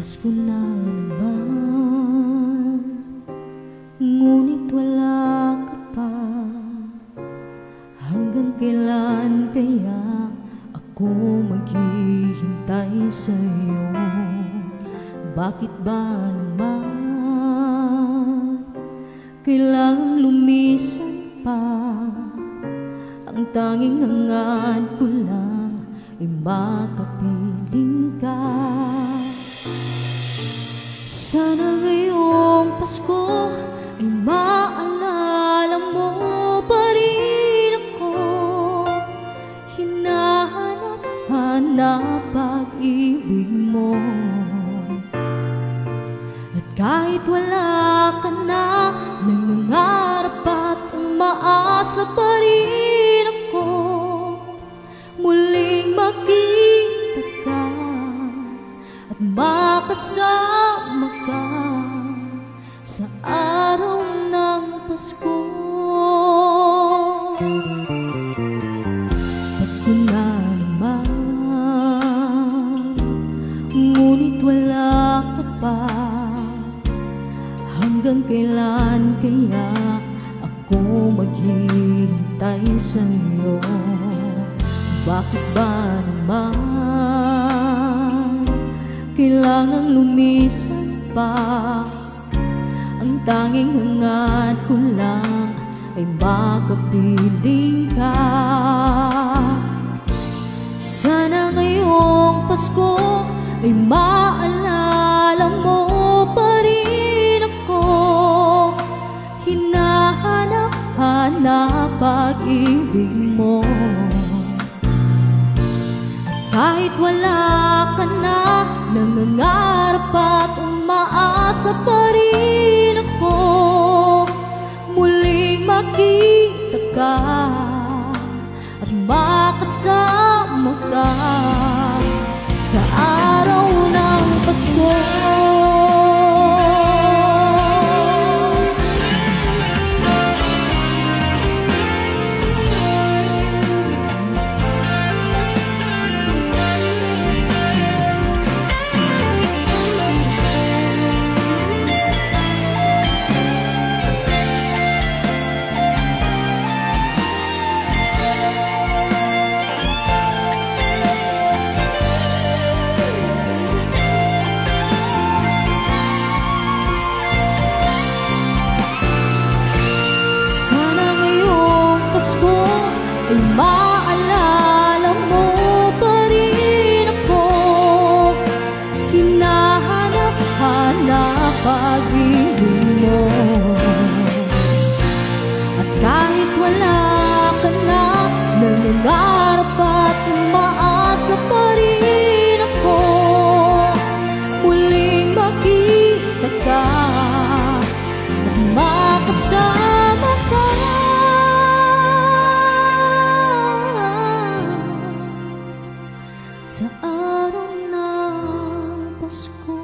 Pasko na naman, ngunit wala ka pa. Hanggang kailan kaya ako maghihintay sa'yo? Bakit ba naman kailangang lumisan pa? Ang tanging hangad ko lang ay makapiling ka. Sana ngayong Pasko ay maalala mo pa rin ako. Hinahanap pag-ibig mo. At kahit wala ka na, nangangarap at umaasa pa rin ako. Muling makita ka at makasama ka sa araw ng Pasko. Pasko na naman, ngunit wala ka pa. Hanggang kailan kaya ako maghihintay sa'yo? Bakit ba naman kailangang lumisan pa? Ang tanging hangad ko lang ay makapiling ka. Sana ngayong Pasko ay maalala mo pa rin ako. Hinahanap pag-ibig mo. Kahit wala ka na, nangangarap at umaasa pa rin ako. Muling makita ka at makasama ka sa araw ng Pasko. Ay maalala mo pa rin ako. Hinahanap pag-ibig mo. At kahit wala ka na, nangangarap at umaasa pa rin ako. Muling makita ka at makasama ka sa araw ng Pasko.